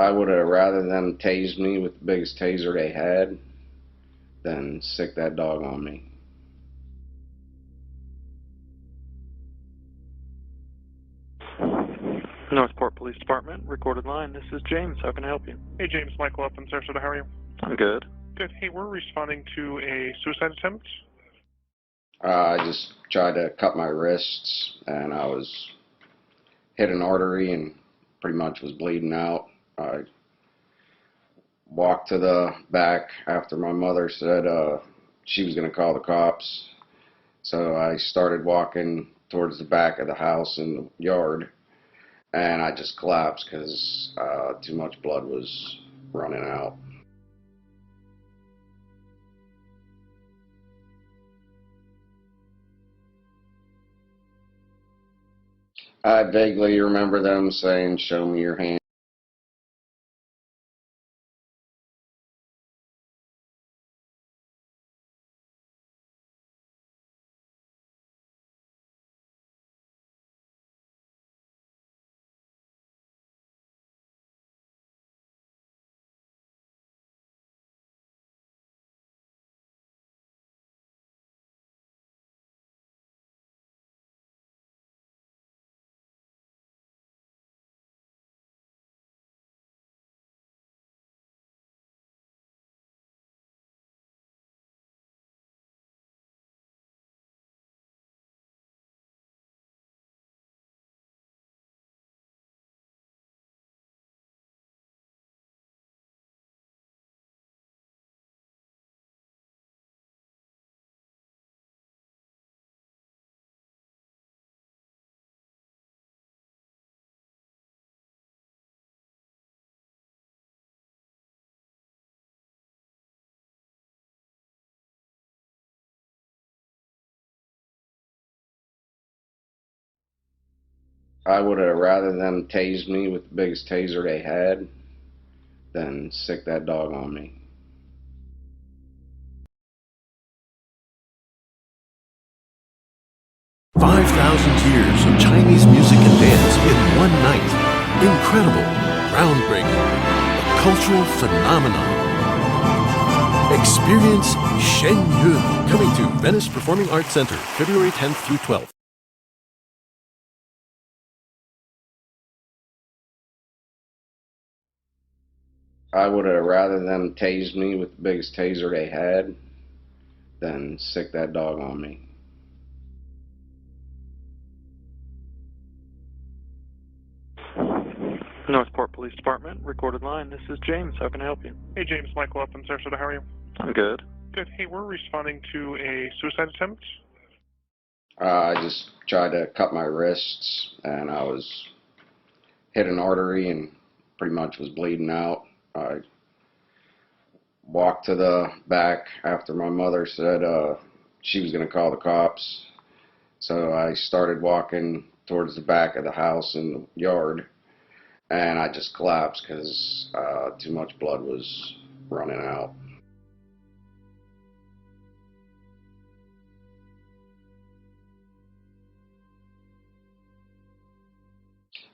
I would have rather them tased me with the biggest taser they had than sick that dog on me. Northport Police Department, recorded line. This is James. How can I help you? Hey, James. Michael up in Sarasota. How are you? I'm good. Good. Hey, we're responding to a suicide attempt. I just tried to cut my wrists, and I was hit an artery and pretty much was bleeding out. I walked to the back after my mother said she was going to call the cops. So I started walking towards the back of the house in the yard, and I just collapsed because too much blood was running out. I vaguely remember them saying, "Show me your hand." I would have rather them tased me with the biggest taser they had than sick that dog on me. Years of Chinese music and dance in one night. Incredible, groundbreaking, a cultural phenomenon. Experience Shen Yun, coming to Venice Performing Arts Center, February 10th through 12th. I would have rather them tased me with the biggest taser they had than sick that dog on me. Northport Police Department, recorded line. This is James. How can I help you? Hey, James. Michael up in Sarasota. How are you? I'm good. Good. Hey, we're responding to a suicide attempt. I just tried to cut my wrists, and I was hit an artery and pretty much was bleeding out. I walked to the back after my mother said she was going to call the cops. So I started walking towards the back of the house in the yard, and I just collapsed because too much blood was running out.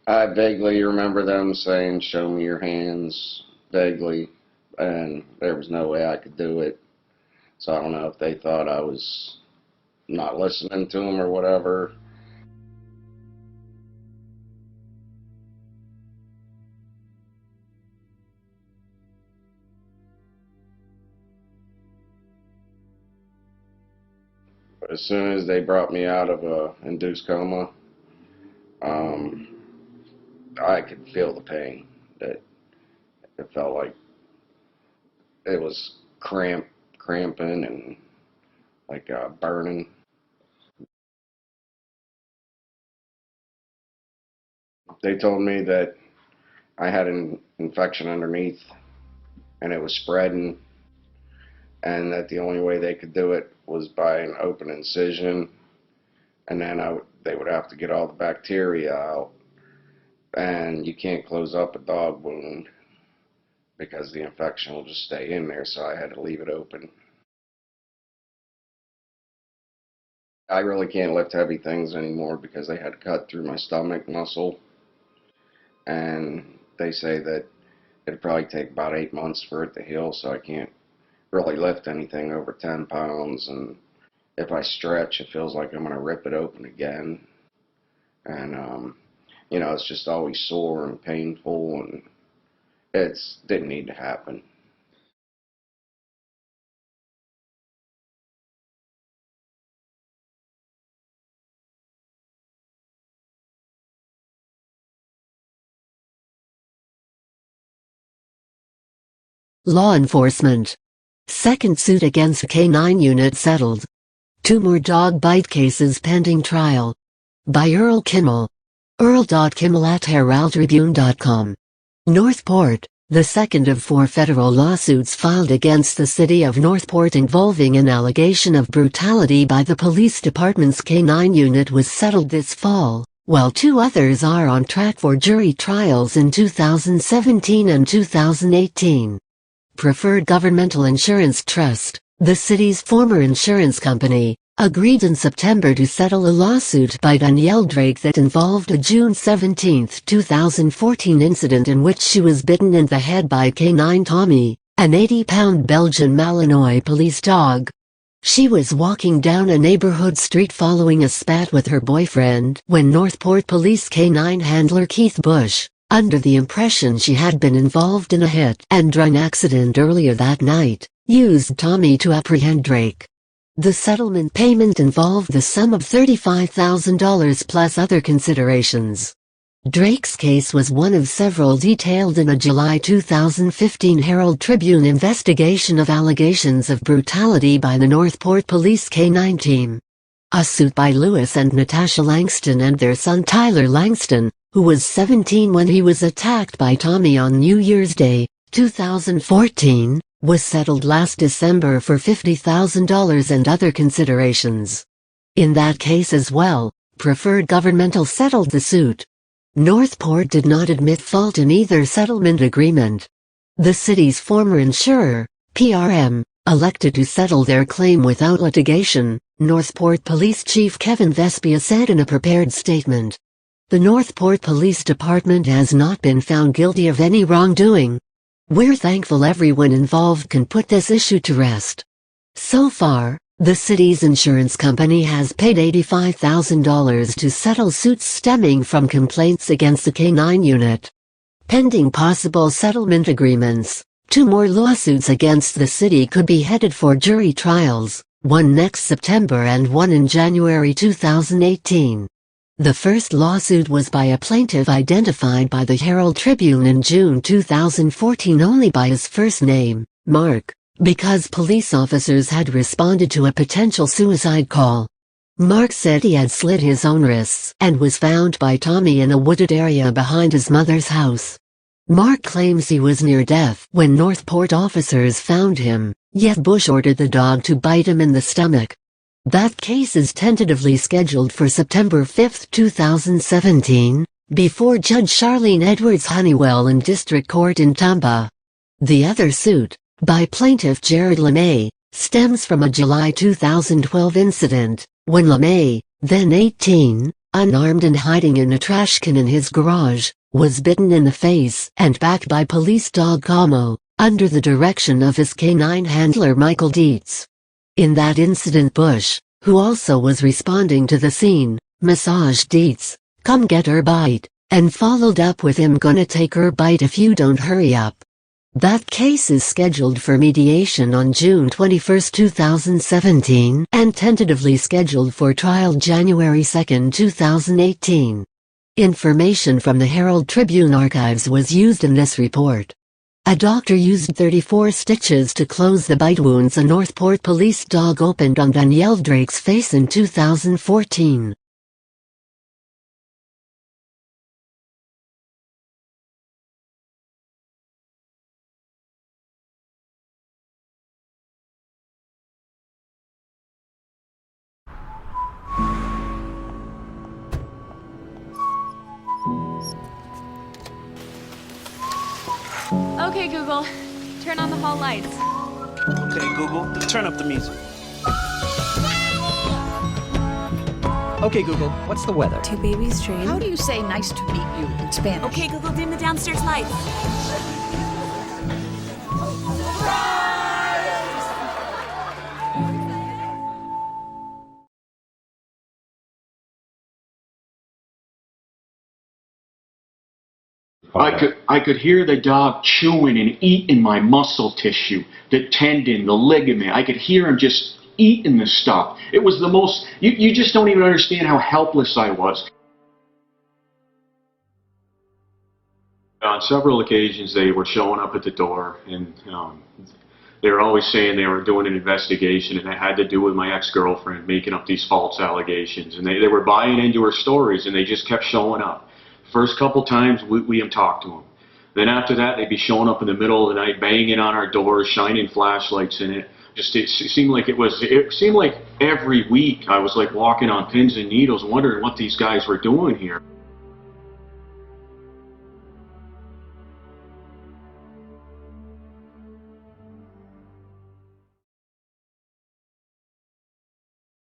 I vaguely remember them saying, "Show me your hands," vaguely, and there was no way I could do it. So I don't know if they thought I was not listening to them or whatever. But as soon as they brought me out of a induced coma, I could feel the pain. That it felt like it was cramping and like burning. They told me that I had an infection underneath and it was spreading, and that the only way they could do it was by an open incision, and then they would have to get all the bacteria out, and you can't close up a dog wound because the infection will just stay in there, so I had to leave it open. I really can't lift heavy things anymore because they had cut through my stomach muscle, and they say that it'd probably take about 8 months for it to heal, so I can't really lift anything over 10 pounds, and if I stretch, it feels like I'm going to rip it open again. And, you know, it's just always sore and painful, and didn't need to happen. Law enforcement. Second suit against K9 unit settled. 2 more dog bite cases pending trial. By Earl Kimmel. Earl.Kimmel@heraldtribune.com. Northport, the second of 4 federal lawsuits filed against the city of Northport involving an allegation of brutality by the police department's K9 unit was settled this fall, while 2 others are on track for jury trials in 2017 and 2018. Preferred Governmental Insurance Trust, the city's former insurance company, agreed in September to settle a lawsuit by Danielle Drake that involved a June 17, 2014 incident in which she was bitten in the head by K9 Tommy, an 80-pound Belgian Malinois police dog. She was walking down a neighborhood street following a spat with her boyfriend when Northport Police K9 handler Keith Bush, under the impression she had been involved in a hit-and-run accident earlier that night, used Tommy to apprehend Drake. The settlement payment involved the sum of $35,000 plus other considerations. Drake's case was one of several detailed in a July 2015 Herald Tribune investigation of allegations of brutality by the Northport Police K9 team. A suit by Lewis and Natasha Langston and their son Tyler Langston, who was 17 when he was attacked by Tommy on New Year's Day, 2014, was settled last December for $50,000 and other considerations. In that case as well, Preferred Governmental settled the suit. Northport did not admit fault in either settlement agreement. The city's former insurer, PRM, elected to settle their claim without litigation, Northport Police Chief Kevin Vespia said in a prepared statement. The Northport Police Department has not been found guilty of any wrongdoing. We're thankful everyone involved can put this issue to rest. So far, the city's insurance company has paid $85,000 to settle suits stemming from complaints against the K9 unit. Pending possible settlement agreements, 2 more lawsuits against the city could be headed for jury trials, one next September and one in January 2018. The first lawsuit was by a plaintiff identified by the Herald Tribune in June 2014 only by his first name, Mark, because police officers had responded to a potential suicide call. Mark said he had slit his own wrists and was found by Tommy in a wooded area behind his mother's house. Mark claims he was near death when Northport officers found him, yet Bush ordered the dog to bite him in the stomach. That case is tentatively scheduled for September 5, 2017, before Judge Charlene Edwards Honeywell in District Court in Tampa. The other suit, by plaintiff Jared LeMay, stems from a July 2012 incident, when LeMay, then 18, unarmed and hiding in a trash can in his garage, was bitten in the face and back by police dog Como, under the direction of his K9 handler Michael Dietz. In that incident Bush, who also was responding to the scene, massaged Dietz, "Come get her bite," and followed up with him, "Gonna take her bite if you don't hurry up." That case is scheduled for mediation on June 21, 2017, and tentatively scheduled for trial January 2, 2018. Information from the Herald Tribune archives was used in this report. A doctor used 34 stitches to close the bite wounds a Northport police dog opened on Danielle Drake's face in 2014. Okay, Google, turn on the hall lights. Okay, Google, turn up the music. Okay, Google, what's the weather? 2 babies dream. How do you say nice to meet you in Spanish? Okay, Google, dim the downstairs lights. I could hear the dog chewing and eating my muscle tissue, the tendon, the ligament. I could hear him just eating the stuff. It was the most, you just don't even understand how helpless I was. On several occasions, they were showing up at the door, and they were always saying they were doing an investigation, and it had to do with my ex-girlfriend making up these false allegations. And they were buying into her stories, and they just kept showing up. First couple times, we talked to them. Then after that, they'd be showing up in the middle of the night, banging on our doors, shining flashlights in it. It seemed like every week I was like walking on pins and needles, wondering what these guys were doing here.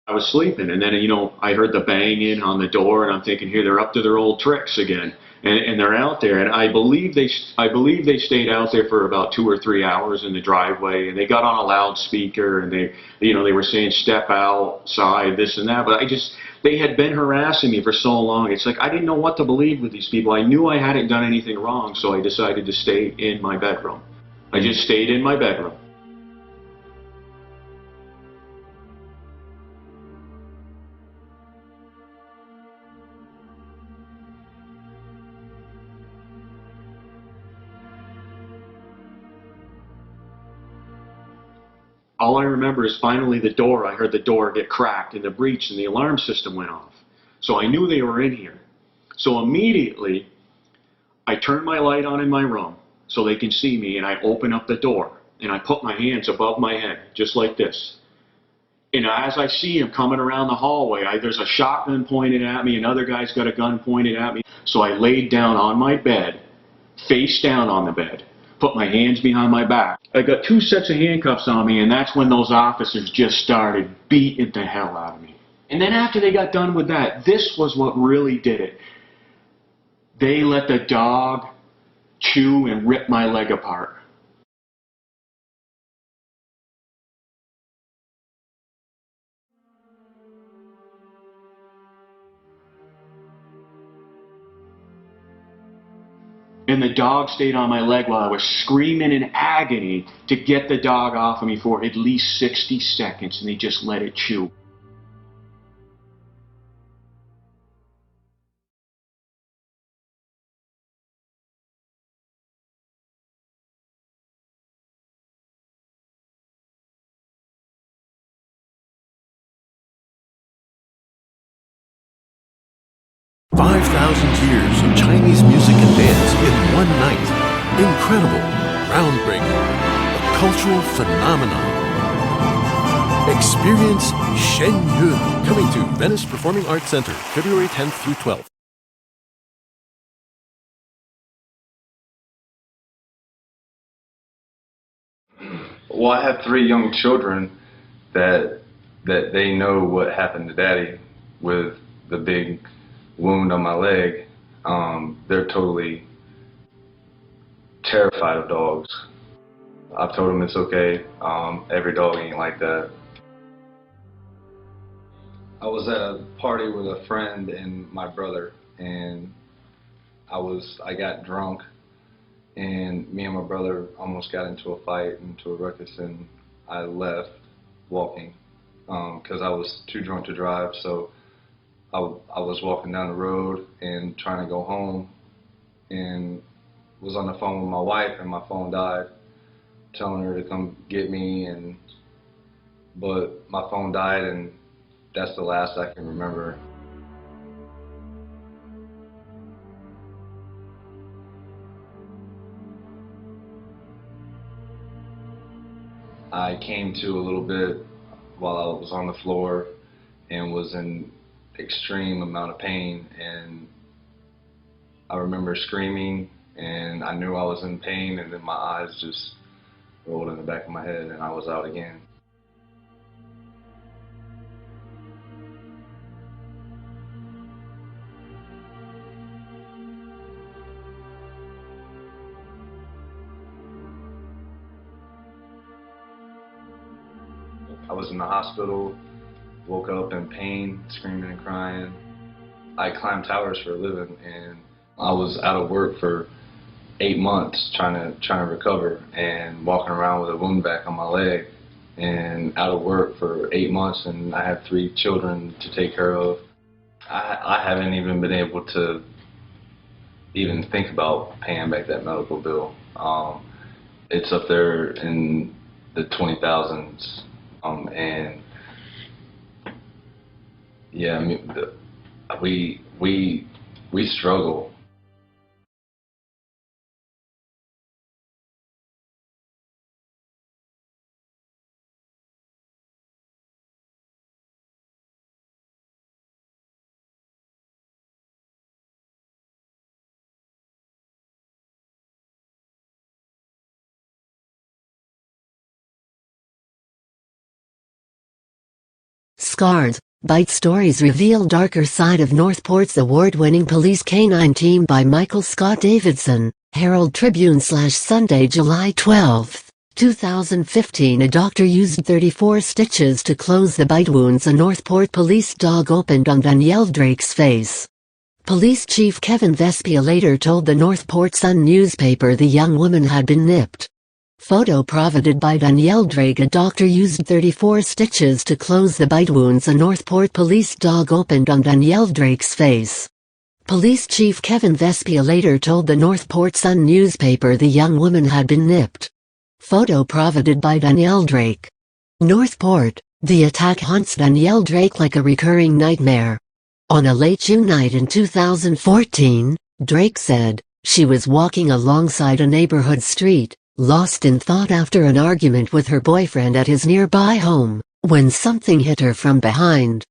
I was sleeping, and then, I heard the banging on the door, and I'm thinking, here, they're up to their old tricks again, and they're out there, and I believe they stayed out there for about 2 or 3 hours in the driveway, and they got on a loudspeaker, and they were saying, step outside, this and that, but they had been harassing me for so long. It's like I didn't know what to believe with these people. I knew I hadn't done anything wrong, so I decided to stay in my bedroom. I just stayed in my bedroom. All I remember is finally I heard the door get cracked in the breach, and the alarm system went off. So I knew they were in here. So immediately, I turned my light on in my room so they can see me, and I open up the door, and I put my hands above my head, just like this. And as I see him coming around the hallway, there's a shotgun pointed at me, another guy's got a gun pointed at me. So I laid down on my bed, face down on the bed, put my hands behind my back. I got 2 sets of handcuffs on me, and that's when those officers just started beating the hell out of me. And then after they got done with that, this was what really did it. They let the dog chew and rip my leg apart. And the dog stayed on my leg while I was screaming in agony to get the dog off of me for at least 60 seconds, and they just let it chew. Years of Chinese music and dance in one night. Incredible, groundbreaking, a cultural phenomenon. Experience Shen Yun, coming to Venice Performing Arts Center, February 10th through 12th. Well, I have 3 young children that they know what happened to Daddy with the big wound on my leg. They're totally terrified of dogs. I've told them it's okay. Every dog ain't like that. I was at a party with a friend and my brother, and I got drunk, and me and my brother almost got into a fight, into a ruckus, and I left walking because I was too drunk to drive. So I was walking down the road and trying to go home, and was on the phone with my wife, and my phone died, telling her to come get me, but my phone died, and that's the last I can remember. I came to a little bit while I was on the floor and was in extreme amount of pain, and I remember screaming, and I knew I was in pain, and then my eyes just rolled in the back of my head, and I was out again. I was in the hospital, woke up in pain, screaming and crying. I climbed towers for a living, and I was out of work for 8 months trying to recover, and walking around with a wound back on my leg, and out of work for 8 months, and I had 3 children to take care of. I haven't even been able to even think about paying back that medical bill. It's up there in the 20,000s, and yeah, I mean, we struggle. Scarred, Bite Stories reveal darker side of Northport's award-winning police canine team by Michael Scott Davidson, Herald Tribune /Sunday, July 12, 2015. A doctor used 34 stitches to close the bite wounds a Northport police dog opened on Danielle Drake's face. Police Chief Kevin Vespia later told the Northport Sun newspaper the young woman had been nipped. Photo provided by Danielle Drake. A doctor used 34 stitches to close the bite wounds a Northport police dog opened on Danielle Drake's face. Police Chief Kevin Vespia later told the Northport Sun newspaper the young woman had been nipped. Photo provided by Danielle Drake. Northport, the attack haunts Danielle Drake like a recurring nightmare. On a late June night in 2014, Drake said, she was walking alongside a neighborhood street, lost in thought after an argument with her boyfriend at his nearby home, when something hit her from behind.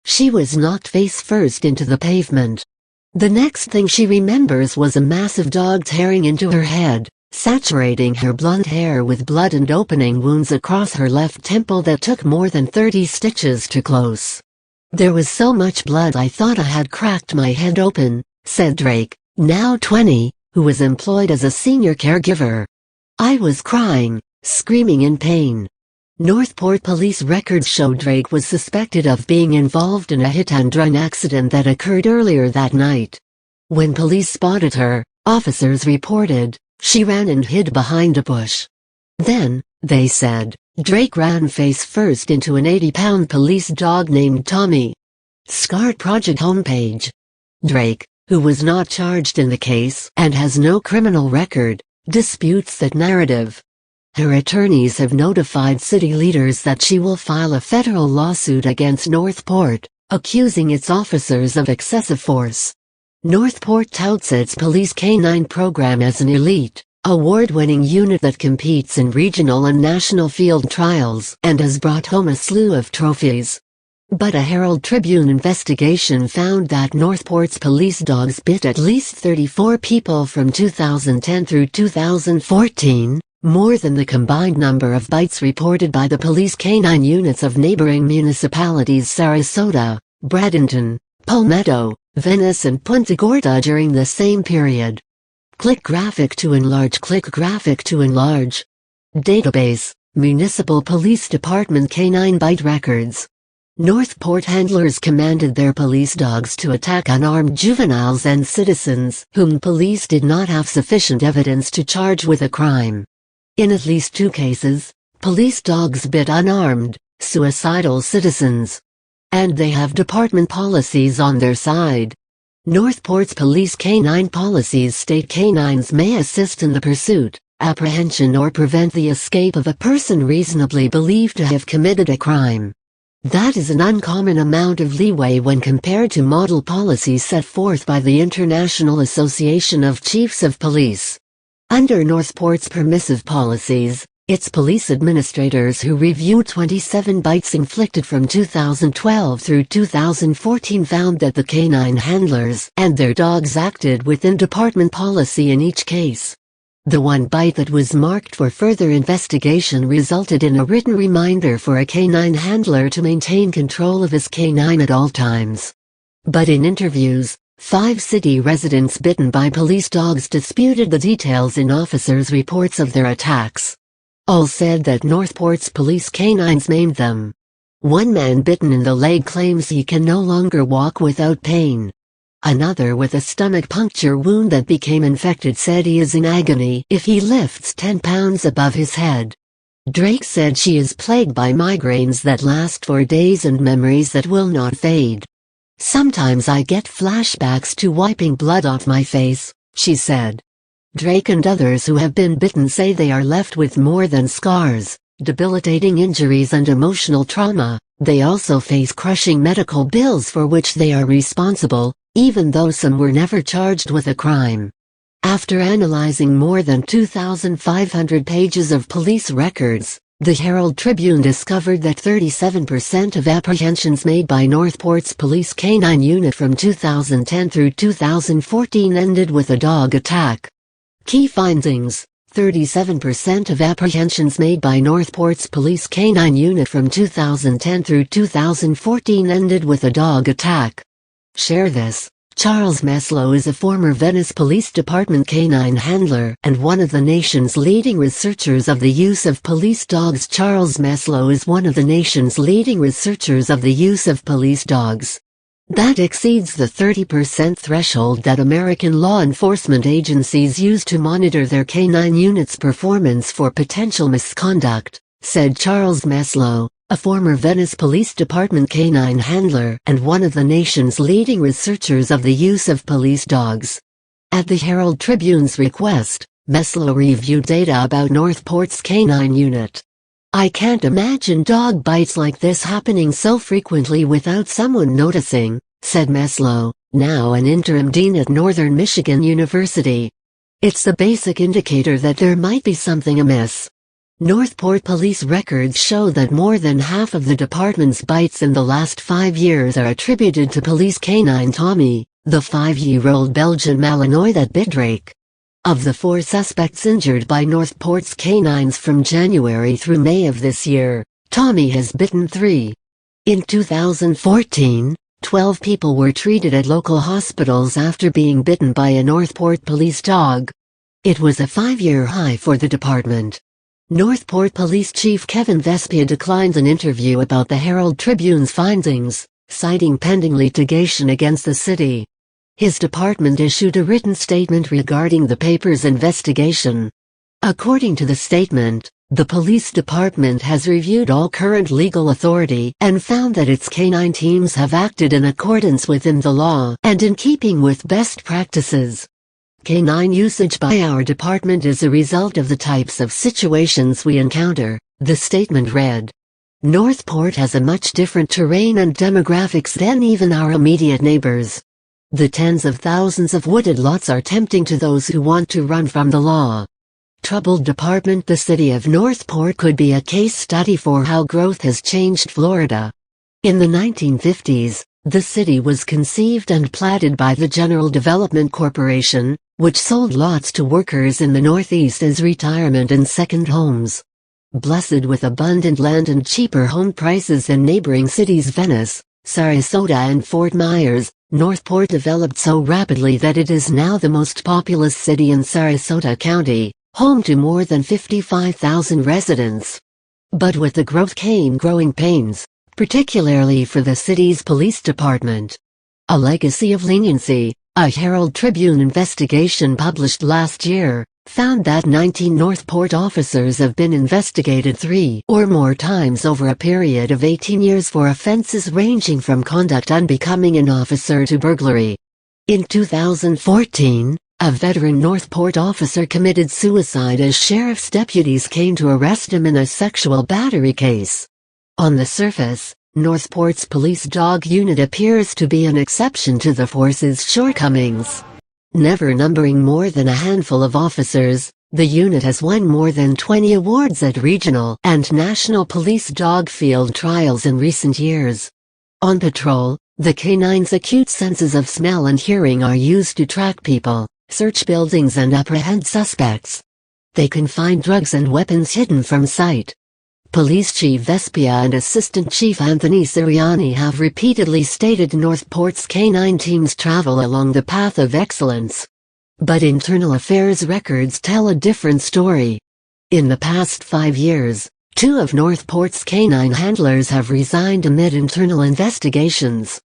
She was knocked face first into the pavement. The next thing she remembers was a massive dog tearing into her head, saturating her blonde hair with blood and opening wounds across her left temple that took more than 30 stitches to close. There was so much blood I thought I had cracked my head open, said Drake, now 20, who was employed as a senior caregiver. I was crying, screaming in pain. Northport police records show Drake was suspected of being involved in a hit-and-run accident that occurred earlier that night. When police spotted her, officers reported, she ran and hid behind a bush. Then, they said, Drake ran face first into an 80-pound police dog named Tommy. Scarred Project homepage. Drake, who was not charged in the case and has no criminal record, disputes that narrative. Her attorneys have notified city leaders that she will file a federal lawsuit against Northport, accusing its officers of excessive force. Northport touts its police canine program as an elite, award-winning unit that competes in regional and national field trials and has brought home a slew of trophies. But a Herald Tribune investigation found that Northport's police dogs bit at least 34 people from 2010 through 2014, more than the combined number of bites reported by the police canine units of neighboring municipalities Sarasota, Bradenton, Palmetto, Venice and Punta Gorda during the same period. Click graphic to enlarge. Click graphic to enlarge. Database, Municipal Police Department Canine Bite Records. Northport handlers commanded their police dogs to attack unarmed juveniles and citizens whom police did not have sufficient evidence to charge with a crime. In at least 2 cases, police dogs bit unarmed, suicidal citizens. And they have department policies on their side. Northport's police canine policies state canines may assist in the pursuit, apprehension or prevent the escape of a person reasonably believed to have committed a crime. That is an uncommon amount of leeway when compared to model policies set forth by the International Association of Chiefs of Police. Under Northport's permissive policies, its police administrators who reviewed 27 bites inflicted from 2012 through 2014 found that the canine handlers and their dogs acted within department policy in each case. The one bite that was marked for further investigation resulted in a written reminder for a canine handler to maintain control of his canine at all times. But in interviews, 5 city residents bitten by police dogs disputed the details in officers' reports of their attacks. All said that Northport's police canines maimed them. One man bitten in the leg claims he can no longer walk without pain. Another with a stomach puncture wound that became infected said he is in agony if he lifts 10 pounds above his head. Drake said she is plagued by migraines that last for days and memories that will not fade. Sometimes I get flashbacks to wiping blood off my face, she said. Drake and others who have been bitten say they are left with more than scars, debilitating injuries and emotional trauma. They also face crushing medical bills for which they are responsible, even though some were never charged with a crime. After analyzing more than 2,500 pages of police records, the Herald Tribune discovered that 37% of apprehensions made by Northport's police canine unit from 2010 through 2014 ended with a dog attack. Key findings: 37% of apprehensions made by Northport's police canine unit from 2010 through 2014 ended with a dog attack. Share this. Charles Maslow is a former Venice Police Department canine handler and one of the nation's leading researchers of the use of police dogs. Charles Maslow is one of the nation's leading researchers of the use of police dogs. That exceeds the 30% threshold that American law enforcement agencies use to monitor their canine units' performance for potential misconduct, said Charles Maslow, a former Venice Police Department canine handler and one of the nation's leading researchers of the use of police dogs. At the Herald Tribune's request, Maslow reviewed data about Northport's canine unit. I can't imagine dog bites like this happening so frequently without someone noticing, said Maslow, now an interim dean at Northern Michigan University. It's the basic indicator that there might be something amiss. Northport police records show that more than half of the department's bites in the last 5 years are attributed to police canine Tommy, the 5-year-old Belgian Malinois that bit Drake. Of the 4 suspects injured by Northport's canines from January through May of this year, Tommy has bitten 3. In 2014, 12 people were treated at local hospitals after being bitten by a Northport police dog. It was a 5-year high for the department. Northport Police Chief Kevin Vespia declined an interview about the Herald Tribune's findings, citing pending litigation against the city. His department issued a written statement regarding the paper's investigation. According to the statement, the police department has reviewed all current legal authority and found that its canine teams have acted in accordance within the law and in keeping with best practices. Canine usage by our department is a result of the types of situations we encounter, the statement read. Northport has a much different terrain and demographics than even our immediate neighbors. The tens of thousands of wooded lots are tempting to those who want to run from the law. Troubled department. The city of Northport could be a case study for how growth has changed Florida. In the 1950s, the city was conceived and platted by the General Development Corporation, which sold lots to workers in the Northeast as retirement and second homes. Blessed with abundant land and cheaper home prices in neighboring cities Venice, Sarasota and Fort Myers, Northport developed so rapidly that it is now the most populous city in Sarasota County, home to more than 55,000 residents. But with the growth came growing pains, particularly for the city's police department. A legacy of leniency, a Herald Tribune investigation published last year, found that 19 Northport officers have been investigated 3 or more times over a period of 18 years for offenses ranging from conduct unbecoming an officer to burglary. In 2014, a veteran Northport officer committed suicide as sheriff's deputies came to arrest him in a sexual battery case. On the surface, Northport's police dog unit appears to be an exception to the force's shortcomings. Never numbering more than a handful of officers, the unit has won more than 20 awards at regional and national police dog field trials in recent years. On patrol, the canine's acute senses of smell and hearing are used to track people, search buildings and apprehend suspects. They can find drugs and weapons hidden from sight. Police Chief Vespia and Assistant Chief Anthony Siriani have repeatedly stated Northport's canine teams travel along the path of excellence. But internal affairs records tell a different story. In the past 5 years, 2 of Northport's canine handlers have resigned amid internal investigations.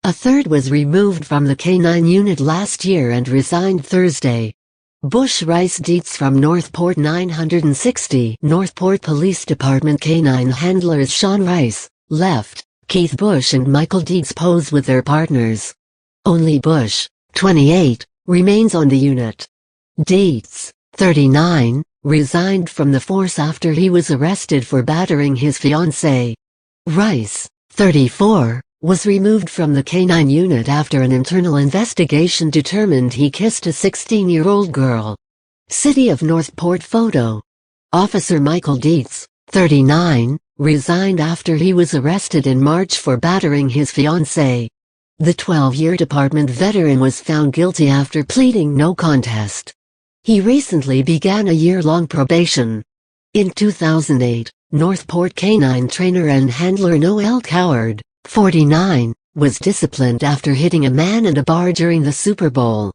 A third was removed from the canine unit last year and resigned Thursday. Bush Rice Dietz from Northport 960 Northport Police Department canine handlers Sean Rice, left. Keith Bush and Michael Dietz pose with their partners. Only Bush, 28, remains on the unit. Dietz, 39, resigned from the force after he was arrested for battering his fiancée. Rice, 34, was removed from the canine unit after an internal investigation determined he kissed a 16-year-old girl. City of Northport photo. Officer Michael Dietz, 39, resigned after he was arrested in March for battering his fiancée. The 12-year department veteran was found guilty after pleading no contest. He recently began a year-long probation. In 2008, Northport canine trainer and handler Noel Coward, 49, was disciplined after hitting a man at a bar during the Super Bowl.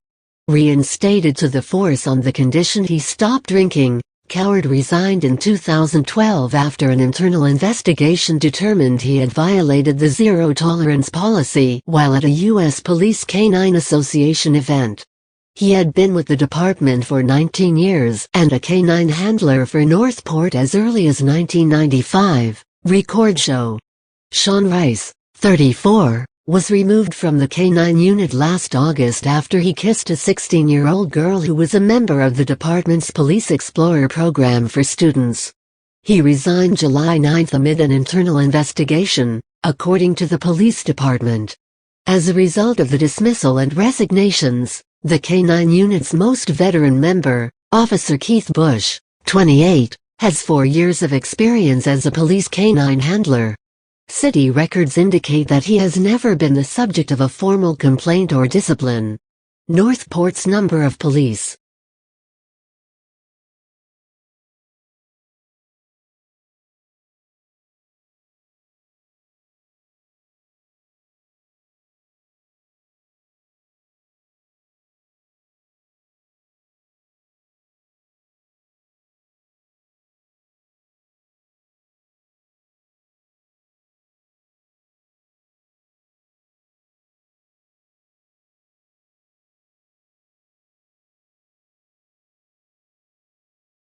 Reinstated to the force on the condition he stopped drinking, Coward resigned in 2012 after an internal investigation determined he had violated the zero-tolerance policy while at a U.S. Police Canine Association event. He had been with the department for 19 years and a canine handler for Northport as early as 1995. Record show. Sean Rice, 34, was removed from the canine unit last August after he kissed a 16-year-old girl who was a member of the department's Police Explorer program for students. He resigned July 9 amid an internal investigation, according to the police department. As a result of the dismissal and resignations, the canine unit's most veteran member, Officer Keith Bush, 28, has 4 years of experience as a police canine handler. City records indicate that he has never been the subject of a formal complaint or discipline. Northport's number of police